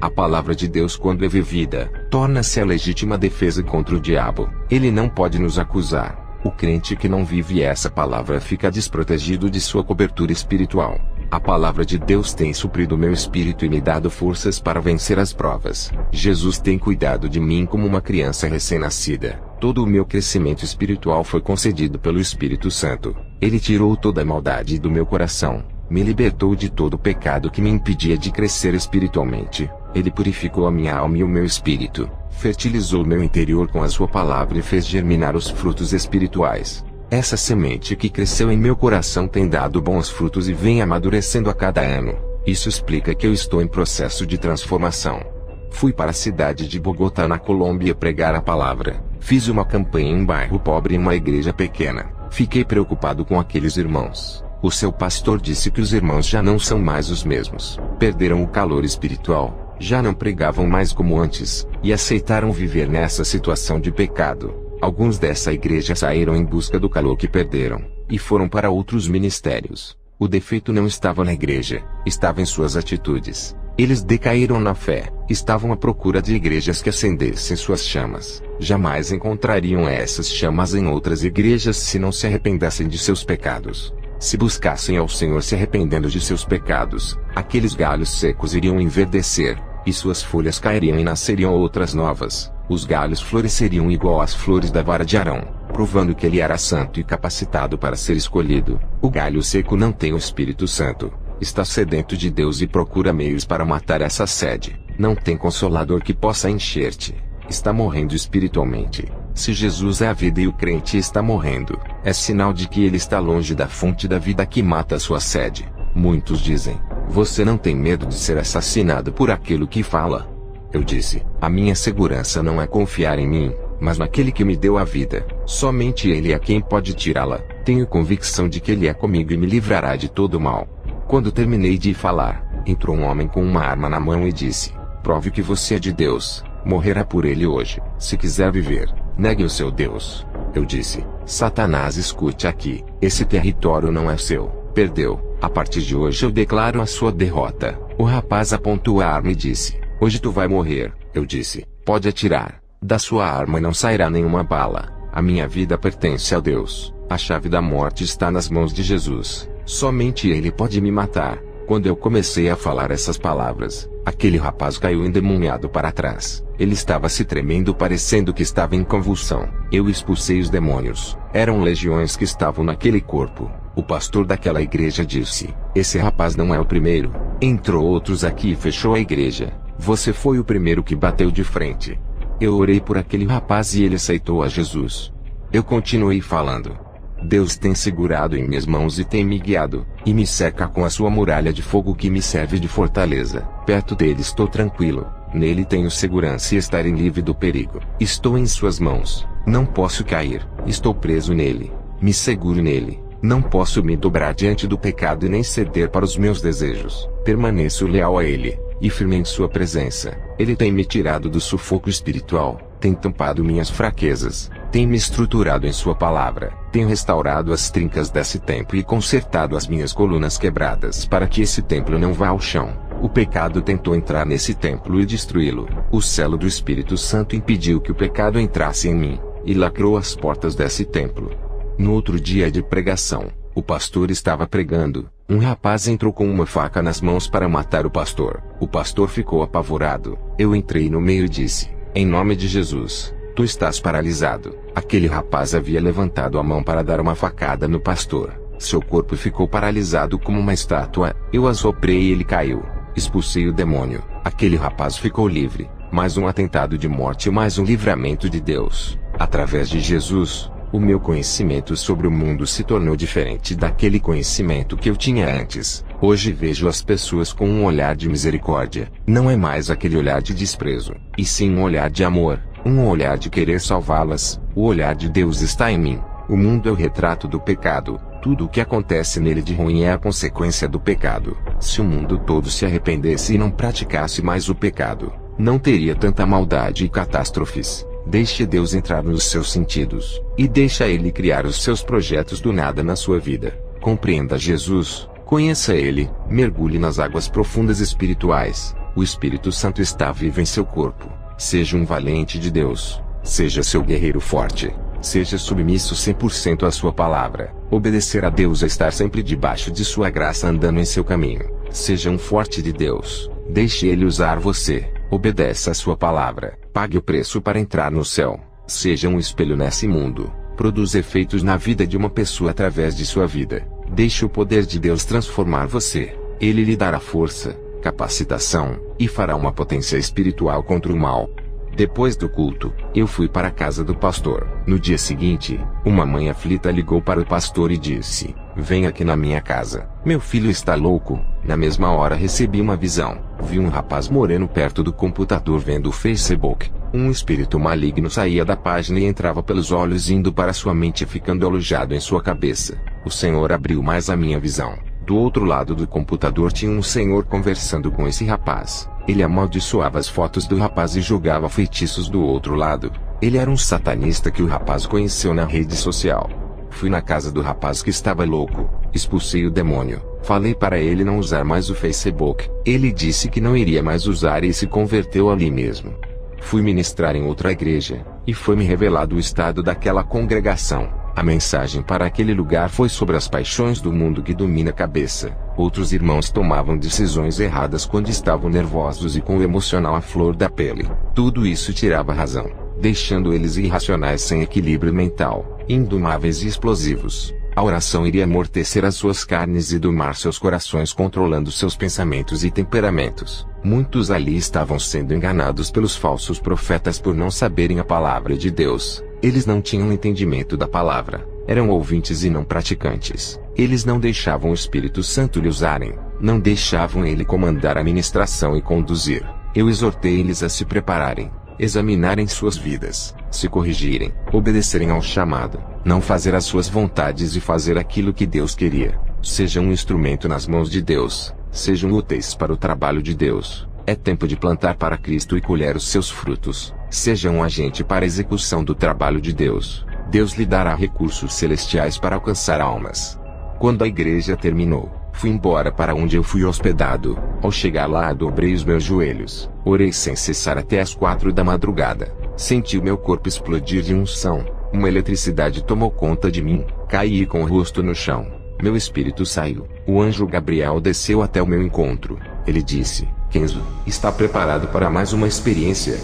A palavra de Deus, quando é vivida, torna-se a legítima defesa contra o diabo. Ele não pode nos acusar. O crente que não vive essa palavra fica desprotegido de sua cobertura espiritual. A palavra de Deus tem suprido meu espírito e me dado forças para vencer as provas. Jesus tem cuidado de mim como uma criança recém-nascida. Todo o meu crescimento espiritual foi concedido pelo Espírito Santo. Ele tirou toda a maldade do meu coração. Me libertou de todo o pecado que me impedia de crescer espiritualmente. Ele purificou a minha alma e o meu espírito. Fertilizou meu interior com a sua palavra e fez germinar os frutos espirituais. Essa semente que cresceu em meu coração tem dado bons frutos e vem amadurecendo a cada ano. Isso explica que eu estou em processo de transformação. Fui para a cidade de Bogotá, na Colômbia, pregar a palavra. Fiz uma campanha em um bairro pobre em uma igreja pequena. Fiquei preocupado com aqueles irmãos. O seu pastor disse que os irmãos já não são mais os mesmos. Perderam o calor espiritual, já não pregavam mais como antes, e aceitaram viver nessa situação de pecado. Alguns dessa igreja saíram em busca do calor que perderam, e foram para outros ministérios. O defeito não estava na igreja, estava em suas atitudes. Eles decaíram na fé, estavam à procura de igrejas que acendessem suas chamas. Jamais encontrariam essas chamas em outras igrejas se não se arrependessem de seus pecados. Se buscassem ao Senhor se arrependendo de seus pecados, aqueles galhos secos iriam enverdecer, e suas folhas cairiam e nasceriam outras novas. Os galhos floresceriam igual às flores da vara de Arão, provando que ele era santo e capacitado para ser escolhido. O galho seco não tem o Espírito Santo. Está sedento de Deus e procura meios para matar essa sede. Não tem consolador que possa encher-te. Está morrendo espiritualmente. Se Jesus é a vida e o crente está morrendo, é sinal de que ele está longe da fonte da vida que mata a sua sede. Muitos dizem: você não tem medo de ser assassinado por aquilo que fala? Eu disse: a minha segurança não é confiar em mim, mas naquele que me deu a vida. Somente ele é quem pode tirá-la. Tenho convicção de que ele é comigo e me livrará de todo o mal. Quando terminei de falar, entrou um homem com uma arma na mão e disse: prove que você é de Deus. Morrerá por ele hoje. Se quiser viver, negue o seu Deus. Eu disse: Satanás, escute aqui. Esse território não é seu. Perdeu. A partir de hoje eu declaro a sua derrota. O rapaz apontou a arma e disse: hoje tu vai morrer. Eu disse: pode atirar. Da sua arma não sairá nenhuma bala. A minha vida pertence a Deus. A chave da morte está nas mãos de Jesus. Somente Ele pode me matar. Quando eu comecei a falar essas palavras, aquele rapaz caiu endemoniado para trás. Ele estava se tremendo, parecendo que estava em convulsão. Eu expulsei os demônios. Eram legiões que estavam naquele corpo. O pastor daquela igreja disse: esse rapaz não é o primeiro. Entrou outros aqui e fechou a igreja. Você foi o primeiro que bateu de frente. Eu orei por aquele rapaz e ele aceitou a Jesus. Eu continuei falando. Deus tem segurado em minhas mãos e tem me guiado, e me cerca com a sua muralha de fogo que me serve de fortaleza. Perto dele estou tranquilo, nele tenho segurança e estarei livre do perigo. Estou em suas mãos, não posso cair, estou preso nele, me seguro nele. Não posso me dobrar diante do pecado e nem ceder para os meus desejos. Permaneço leal a ele, e firme em sua presença. Ele tem me tirado do sufoco espiritual, tem tampado minhas fraquezas, tem me estruturado em sua palavra, tenho restaurado as trincas desse templo e consertado as minhas colunas quebradas para que esse templo não vá ao chão. O pecado tentou entrar nesse templo e destruí-lo. O selo do Espírito Santo impediu que o pecado entrasse em mim, e lacrou as portas desse templo. No outro dia de pregação, o pastor estava pregando. Um rapaz entrou com uma faca nas mãos para matar o pastor. O pastor ficou apavorado. Eu entrei no meio e disse: em nome de Jesus, tu estás paralisado. Aquele rapaz havia levantado a mão para dar uma facada no pastor. Seu corpo ficou paralisado como uma estátua. Eu assoprei e ele caiu. Expulsei o demônio. Aquele rapaz ficou livre. Mais um atentado de morte, mais um livramento de Deus. Através de Jesus, o meu conhecimento sobre o mundo se tornou diferente daquele conhecimento que eu tinha antes. Hoje vejo as pessoas com um olhar de misericórdia. Não é mais aquele olhar de desprezo, e sim um olhar de amor, um olhar de querer salvá-las. O olhar de Deus está em mim. O mundo é o retrato do pecado. Tudo o que acontece nele de ruim é a consequência do pecado. Se o mundo todo se arrependesse e não praticasse mais o pecado, não teria tanta maldade e catástrofes. Deixe Deus entrar nos seus sentidos, e deixa Ele criar os seus projetos do nada na sua vida. Compreenda Jesus, conheça Ele, mergulhe nas águas profundas espirituais, O Espírito Santo está vivo em seu corpo. Seja um valente de Deus. Seja seu guerreiro forte. Seja submisso 100% à sua palavra. Obedecer a Deus é estar sempre debaixo de sua graça andando em seu caminho. Seja um forte de Deus. Deixe Ele usar você. Obedeça a sua palavra. Pague o preço para entrar no céu. Seja um espelho nesse mundo. Produza efeitos na vida de uma pessoa através de sua vida. Deixe o poder de Deus transformar você. Ele lhe dará força, capacitação, e fará uma potência espiritual contra o mal. Depois do culto, eu fui para a casa do pastor. No dia seguinte, uma mãe aflita ligou para o pastor e disse: "Vem aqui na minha casa. Meu filho está louco." Na mesma hora recebi uma visão. Vi um rapaz moreno perto do computador vendo o Facebook. Um espírito maligno saía da página e entrava pelos olhos indo para sua mente ficando alojado em sua cabeça. O Senhor abriu mais a minha visão. Do outro lado do computador tinha um senhor conversando com esse rapaz. Ele amaldiçoava as fotos do rapaz e jogava feitiços do outro lado. Ele era um satanista que o rapaz conheceu na rede social. Fui na casa do rapaz que estava louco, expulsei o demônio, falei para ele não usar mais o Facebook. Ele disse que não iria mais usar e se converteu ali mesmo. Fui ministrar em outra igreja, e foi-me revelado o estado daquela congregação. A mensagem para aquele lugar foi sobre as paixões do mundo que domina a cabeça. Outros irmãos tomavam decisões erradas quando estavam nervosos e com o emocional à flor da pele. Tudo isso tirava a razão, deixando eles irracionais sem equilíbrio mental, indomáveis e explosivos. A oração iria amortecer as suas carnes e domar seus corações, controlando seus pensamentos e temperamentos. Muitos ali estavam sendo enganados pelos falsos profetas por não saberem a palavra de Deus. Eles não tinham entendimento da palavra, eram ouvintes e não praticantes. Eles não deixavam o Espírito Santo lhe usarem, não deixavam ele comandar a ministração e conduzir. Eu exortei eles a se prepararem, examinarem suas vidas, se corrigirem, obedecerem ao chamado, não fazer as suas vontades e fazer aquilo que Deus queria. Sejam um instrumento nas mãos de Deus, sejam úteis para o trabalho de Deus. É tempo de plantar para Cristo e colher os seus frutos. Seja um agente para a execução do trabalho de Deus. Deus lhe dará recursos celestiais para alcançar almas. Quando a igreja terminou, fui embora para onde eu fui hospedado. Ao chegar lá, dobrei os meus joelhos. Orei sem cessar até as 4 da madrugada. Senti o meu corpo explodir de unção. Uma eletricidade tomou conta de mim. Caí com o rosto no chão. Meu espírito saiu. O anjo Gabriel desceu até o meu encontro. Ele disse: "Kenzo, está preparado para mais uma experiência?"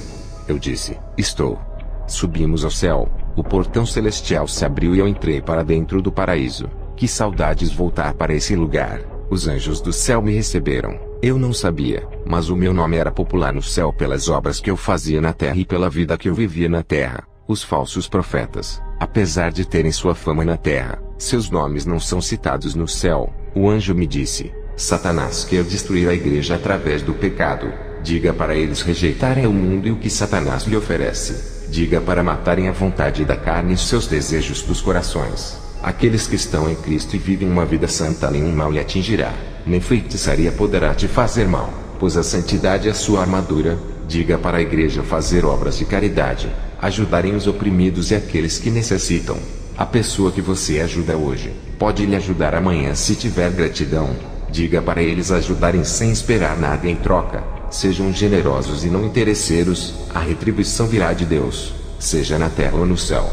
Eu disse: "Estou." Subimos ao céu. O portão celestial se abriu e eu entrei para dentro do paraíso. Que saudades voltar para esse lugar. Os anjos do céu me receberam. Eu não sabia, mas o meu nome era popular no céu pelas obras que eu fazia na terra e pela vida que eu vivia na terra. Os falsos profetas, apesar de terem sua fama na terra, seus nomes não são citados no céu. O anjo me disse: "Satanás quer destruir a igreja através do pecado. Diga para eles rejeitarem o mundo e o que Satanás lhe oferece. Diga para matarem a vontade da carne e os seus desejos dos corações. Aqueles que estão em Cristo e vivem uma vida santa, nenhum mal lhe atingirá, nem feitiçaria poderá te fazer mal, pois a santidade é a sua armadura." Diga para a igreja fazer obras de caridade, ajudarem os oprimidos e aqueles que necessitam. A pessoa que você ajuda hoje, pode lhe ajudar amanhã se tiver gratidão. Diga para eles ajudarem sem esperar nada em troca. Sejam generosos e não interesseiros, a retribuição virá de Deus, seja na terra ou no céu.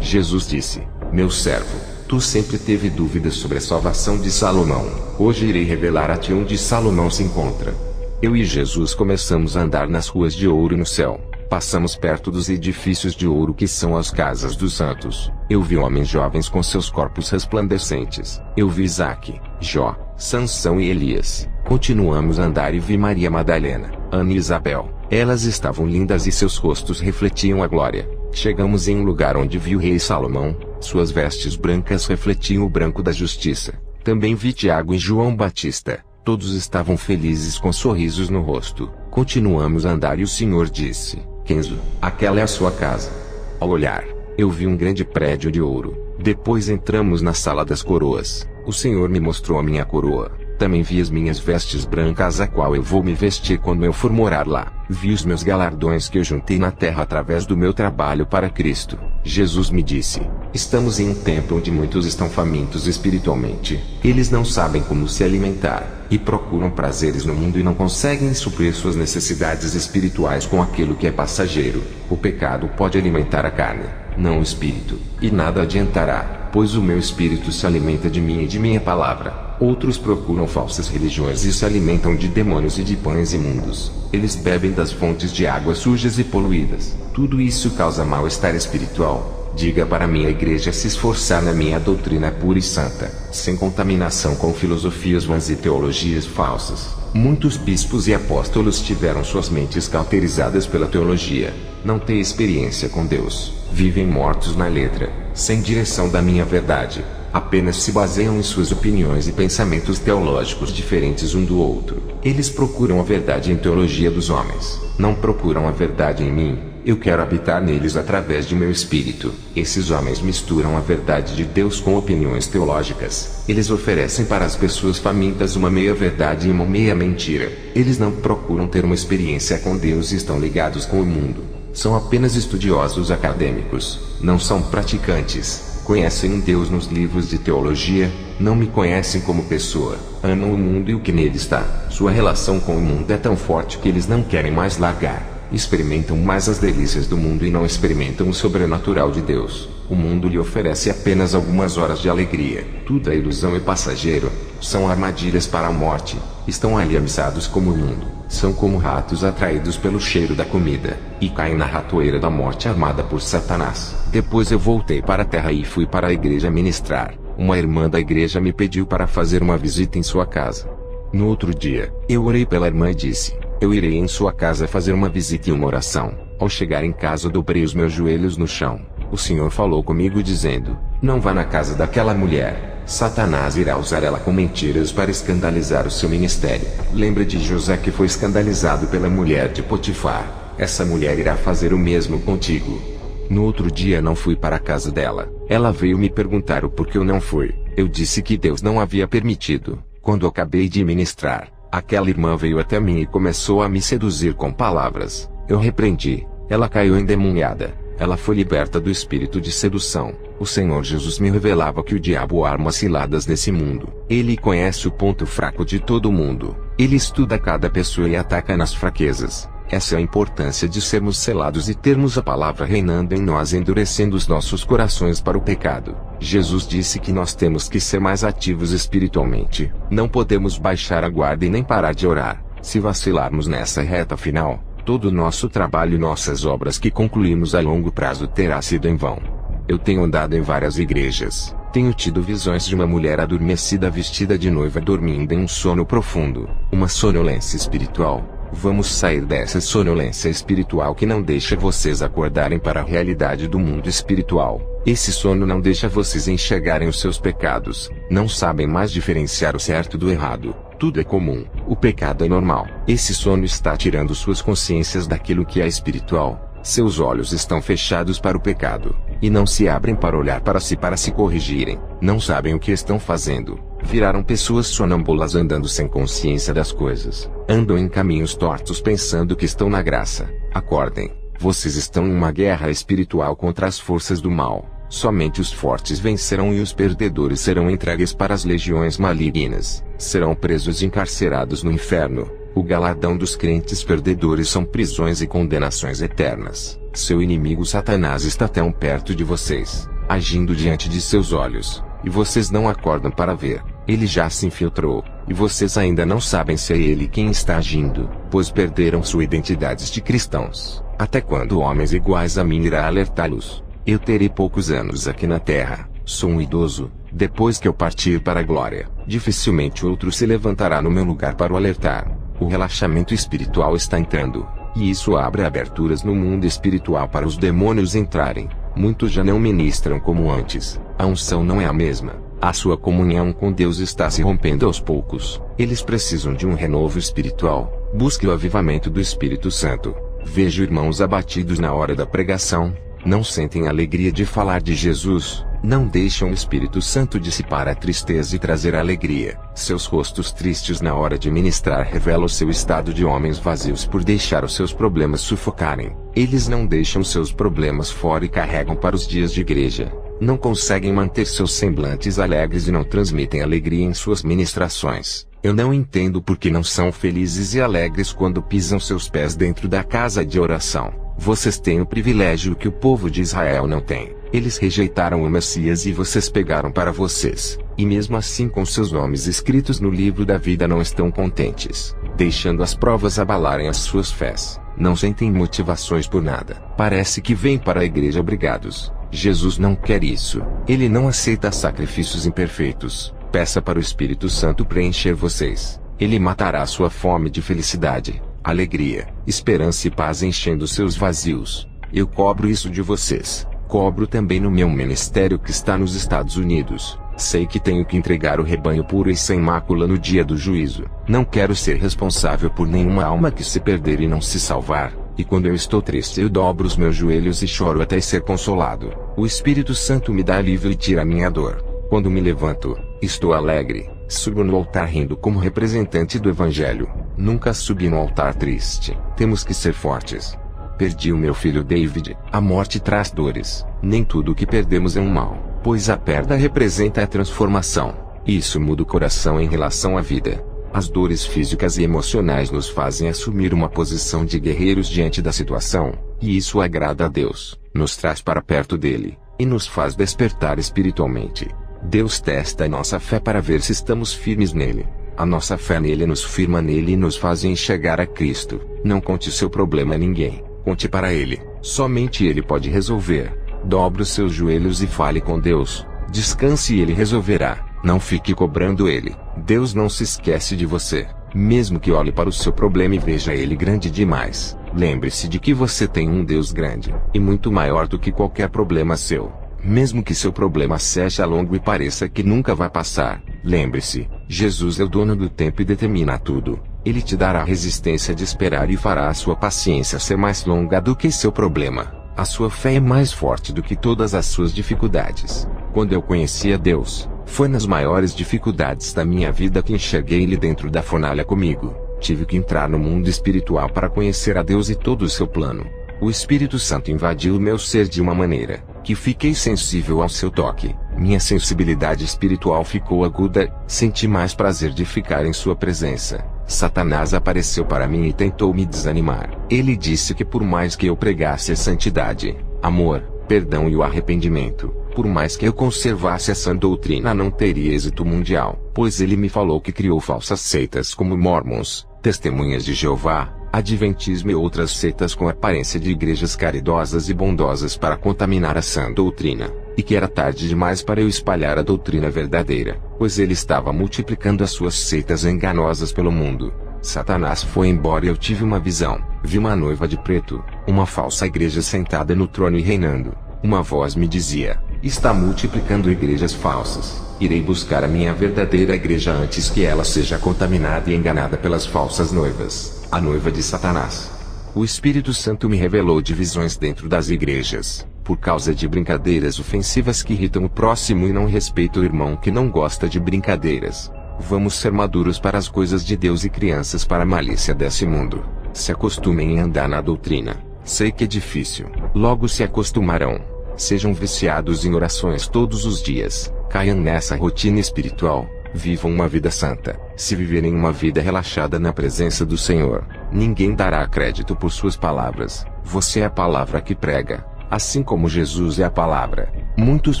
Jesus disse: "Meu servo, tu sempre teve dúvidas sobre a salvação de Salomão. Hoje irei revelar a ti onde Salomão se encontra." Eu e Jesus começamos a andar nas ruas de ouro no céu. Passamos perto dos edifícios de ouro que são as casas dos santos. Eu vi homens jovens com seus corpos resplandecentes. Eu vi Isaque, Jó, Sansão e Elias. Continuamos a andar e vi Maria Madalena, Ana e Isabel. Elas estavam lindas e seus rostos refletiam a glória. Chegamos em um lugar onde vi o rei Salomão. Suas vestes brancas refletiam o branco da justiça. Também vi Tiago e João Batista. Todos estavam felizes com sorrisos no rosto. Continuamos a andar e o Senhor disse: "Kenzo, aquela é a sua casa." Ao olhar, eu vi um grande prédio de ouro. Depois entramos na sala das coroas. O Senhor me mostrou a minha coroa. Também vi as minhas vestes brancas, a qual eu vou me vestir quando eu for morar lá. Vi os meus galardões que eu juntei na terra através do meu trabalho para Cristo. Jesus me disse: estamos em um tempo onde muitos estão famintos espiritualmente. Eles não sabem como se alimentar, e procuram prazeres no mundo e não conseguem suprir suas necessidades espirituais com aquilo que é passageiro. O pecado pode alimentar a carne, não o espírito, e nada adiantará, pois o meu espírito se alimenta de mim e de minha palavra. Outros procuram falsas religiões e se alimentam de demônios e de pães imundos. Eles bebem das fontes de águas sujas e poluídas. Tudo isso causa mal-estar espiritual. Diga para minha igreja se esforçar na minha doutrina pura e santa, sem contaminação com filosofias vãs e teologias falsas. Muitos bispos e apóstolos tiveram suas mentes cauterizadas pela teologia. Não têm experiência com Deus. Vivem mortos na letra, sem direção da minha verdade. Apenas se baseiam em suas opiniões e pensamentos teológicos diferentes um do outro. Eles procuram a verdade em teologia dos homens. Não procuram a verdade em mim. Eu quero habitar neles através de meu espírito. Esses homens misturam a verdade de Deus com opiniões teológicas. Eles oferecem para as pessoas famintas uma meia verdade e uma meia mentira. Eles não procuram ter uma experiência com Deus e estão ligados com o mundo. São apenas estudiosos acadêmicos. Não são praticantes. Conhecem um Deus nos livros de teologia, não me conhecem como pessoa. Amam o mundo e o que nele está. Sua relação com o mundo é tão forte que eles não querem mais largar. Experimentam mais as delícias do mundo e não experimentam o sobrenatural de Deus. O mundo lhe oferece apenas algumas horas de alegria. Tudo é ilusão e passageiro. São armadilhas para a morte. Estão aliançados como o mundo. São como ratos atraídos pelo cheiro da comida, e caem na ratoeira da morte armada por Satanás. Depois eu voltei para a terra e fui para a igreja ministrar. Uma irmã da igreja me pediu para fazer uma visita em sua casa. No outro dia, eu orei pela irmã e disse: eu irei em sua casa fazer uma visita e uma oração. Ao chegar em casa, dobrei os meus joelhos no chão. O Senhor falou comigo dizendo: não vá na casa daquela mulher. Satanás irá usar ela com mentiras para escandalizar o seu ministério. Lembra de José, que foi escandalizado pela mulher de Potifar. Essa mulher irá fazer o mesmo contigo. No outro dia não fui para a casa dela. Ela veio me perguntar o porquê eu não fui. Eu disse que Deus não havia permitido. Quando acabei de ministrar, aquela irmã veio até mim e começou a me seduzir com palavras. Eu repreendi. Ela caiu endemoniada. Ela foi liberta do espírito de sedução. O Senhor Jesus me revelava que o diabo arma ciladas nesse mundo. Ele conhece o ponto fraco de todo mundo. Ele estuda cada pessoa e ataca nas fraquezas. Essa é a importância de sermos selados e termos a palavra reinando em nós, endurecendo os nossos corações para o pecado. Jesus disse que nós temos que ser mais ativos espiritualmente. Não podemos baixar a guarda e nem parar de orar. Se vacilarmos nessa reta final, todo o nosso trabalho e nossas obras que concluímos a longo prazo terá sido em vão. Eu tenho andado em várias igrejas. Tenho tido visões de uma mulher adormecida vestida de noiva dormindo em um sono profundo. Uma sonolência espiritual. Vamos sair dessa sonolência espiritual que não deixa vocês acordarem para a realidade do mundo espiritual. Esse sono não deixa vocês enxergarem os seus pecados. Não sabem mais diferenciar o certo do errado. Tudo é comum. O pecado é normal. Esse sono está tirando suas consciências daquilo que é espiritual. Seus olhos estão fechados para o pecado, e não se abrem para olhar para se corrigirem. Não sabem o que estão fazendo. Viraram pessoas sonâmbulas andando sem consciência das coisas. Andam em caminhos tortos pensando que estão na graça. Acordem. Vocês estão em uma guerra espiritual contra as forças do mal. Somente os fortes vencerão e os perdedores serão entregues para as legiões malignas. Serão presos e encarcerados no inferno. O galardão dos crentes perdedores são prisões e condenações eternas. Seu inimigo Satanás está tão perto de vocês, agindo diante de seus olhos, e vocês não acordam para ver. Ele já se infiltrou, e vocês ainda não sabem se é ele quem está agindo, pois perderam sua identidade de cristãos. Até quando homens iguais a mim irá alertá-los? Eu terei poucos anos aqui na terra, sou um idoso. Depois que eu partir para a glória, dificilmente outro se levantará no meu lugar para o alertar. O relaxamento espiritual está entrando, e isso abre aberturas no mundo espiritual para os demônios entrarem. Muitos já não ministram como antes. A unção não é a mesma. A sua comunhão com Deus está se rompendo aos poucos. Eles precisam de um renovo espiritual. Busque o avivamento do Espírito Santo. Vejo irmãos abatidos na hora da pregação. Não sentem alegria de falar de Jesus. Não deixam o Espírito Santo dissipar a tristeza e trazer alegria. Seus rostos tristes na hora de ministrar revelam seu estado de homens vazios por deixar os seus problemas sufocarem. Eles não deixam seus problemas fora e carregam para os dias de igreja. Não conseguem manter seus semblantes alegres e não transmitem alegria em suas ministrações. Eu não entendo por que não são felizes e alegres quando pisam seus pés dentro da casa de oração. Vocês têm o privilégio que o povo de Israel não tem. Eles rejeitaram o Messias e vocês pegaram para vocês. E mesmo assim com seus nomes escritos no livro da vida não estão contentes, deixando as provas abalarem as suas fés. Não sentem motivações por nada. Parece que vêm para a igreja obrigados. Jesus não quer isso. Ele não aceita sacrifícios imperfeitos. Peça para o Espírito Santo preencher vocês. Ele matará sua fome de felicidade, alegria, esperança e paz enchendo seus vazios. Eu cobro isso de vocês. Cobro também no meu ministério que está nos Estados Unidos. Sei que tenho que entregar o rebanho puro e sem mácula no dia do juízo. Não quero ser responsável por nenhuma alma que se perder e não se salvar. E quando eu estou triste eu dobro os meus joelhos e choro até ser consolado. O Espírito Santo me dá alívio e tira a minha dor. Quando me levanto, estou alegre. Subo no altar rindo como representante do Evangelho. Nunca subi no altar triste. Temos que ser fortes. Perdi o meu filho David. A morte traz dores. Nem tudo o que perdemos é um mal, pois a perda representa a transformação. Isso muda o coração em relação à vida. As dores físicas e emocionais nos fazem assumir uma posição de guerreiros diante da situação, e isso agrada a Deus, nos traz para perto dele, e nos faz despertar espiritualmente. Deus testa a nossa fé para ver se estamos firmes nele. A nossa fé nele nos firma nele e nos faz enxergar a Cristo. Não conte seu problema a ninguém. Conte para ele. Somente ele pode resolver. Dobre os seus joelhos e fale com Deus. Descanse e ele resolverá. Não fique cobrando ele. Deus não se esquece de você. Mesmo que olhe para o seu problema e veja ele grande demais. Lembre-se de que você tem um Deus grande, e muito maior do que qualquer problema seu. Mesmo que seu problema seja longo e pareça que nunca vai passar, lembre-se, Jesus é o dono do tempo e determina tudo. Ele te dará a resistência de esperar e fará a sua paciência ser mais longa do que seu problema. A sua fé é mais forte do que todas as suas dificuldades. Quando eu conheci a Deus, foi nas maiores dificuldades da minha vida que enxerguei Ele dentro da fornalha comigo. Tive que entrar no mundo espiritual para conhecer a Deus e todo o seu plano. O Espírito Santo invadiu o meu ser de uma maneira que fiquei sensível ao seu toque. Minha sensibilidade espiritual ficou aguda, senti mais prazer de ficar em sua presença. Satanás apareceu para mim e tentou me desanimar. Ele disse que por mais que eu pregasse a santidade, amor, perdão e o arrependimento, por mais que eu conservasse essa doutrina não teria êxito mundial, pois ele me falou que criou falsas seitas como Mormons, Testemunhas de Jeová, Adventismo e outras seitas com aparência de igrejas caridosas e bondosas para contaminar a sã doutrina, e que era tarde demais para eu espalhar a doutrina verdadeira, pois ele estava multiplicando as suas seitas enganosas pelo mundo. Satanás foi embora e eu tive uma visão. Vi uma noiva de preto, uma falsa igreja sentada no trono e reinando. Uma voz me dizia: está multiplicando igrejas falsas. Irei buscar a minha verdadeira igreja antes que ela seja contaminada e enganada pelas falsas noivas, a noiva de Satanás. O Espírito Santo me revelou divisões dentro das igrejas, por causa de brincadeiras ofensivas que irritam o próximo e não respeitam o irmão que não gosta de brincadeiras. Vamos ser maduros para as coisas de Deus e crianças para a malícia desse mundo. Se acostumem em andar na doutrina. Sei que é difícil. Logo se acostumarão. Sejam viciados em orações todos os dias. Caiam nessa rotina espiritual. Vivam uma vida santa. Se viverem uma vida relaxada na presença do Senhor, ninguém dará crédito por suas palavras. Você é a palavra que prega, assim como Jesus é a palavra. Muitos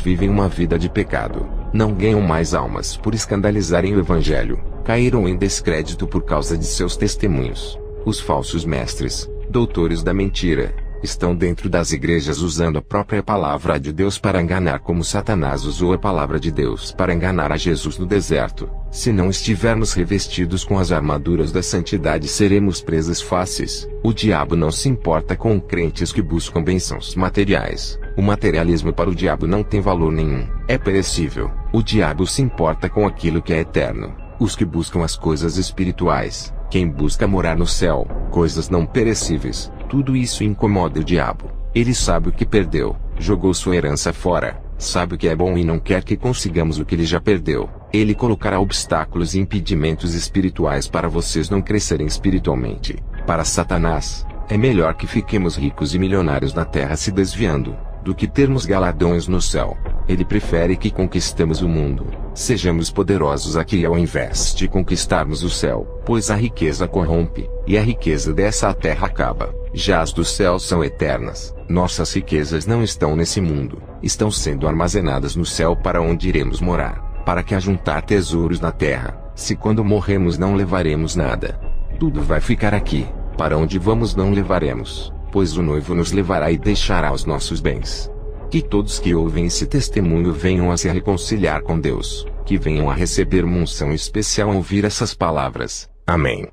vivem uma vida de pecado. Não ganham mais almas por escandalizarem o Evangelho. Caíram em descrédito por causa de seus testemunhos. Os falsos mestres, doutores da mentira, estão dentro das igrejas usando a própria palavra de Deus para enganar, como Satanás usou a palavra de Deus para enganar a Jesus no deserto. Se não estivermos revestidos com as armaduras da santidade, seremos presas fáceis. O diabo não se importa com crentes que buscam bênçãos materiais. O materialismo para o diabo não tem valor nenhum. É perecível. O diabo se importa com aquilo que é eterno. Os que buscam as coisas espirituais, quem busca morar no céu, coisas não perecíveis, tudo isso incomoda o diabo. Ele sabe o que perdeu, jogou sua herança fora, sabe o que é bom e não quer que consigamos o que ele já perdeu. Ele colocará obstáculos e impedimentos espirituais para vocês não crescerem espiritualmente. Para Satanás, é melhor que fiquemos ricos e milionários na terra se desviando, do que termos galardões no céu. Ele prefere que conquistemos o mundo, sejamos poderosos aqui ao invés de conquistarmos o céu, pois a riqueza corrompe, e a riqueza dessa terra acaba. Já as dos céus são eternas. Nossas riquezas não estão nesse mundo, estão sendo armazenadas no céu para onde iremos morar. Para que ajuntar tesouros na terra, se quando morremos não levaremos nada. Tudo vai ficar aqui, para onde vamos não levaremos, pois o noivo nos levará e deixará os nossos bens. Que todos que ouvem esse testemunho venham a se reconciliar com Deus, que venham a receber uma unção especial ao ouvir essas palavras. Amém.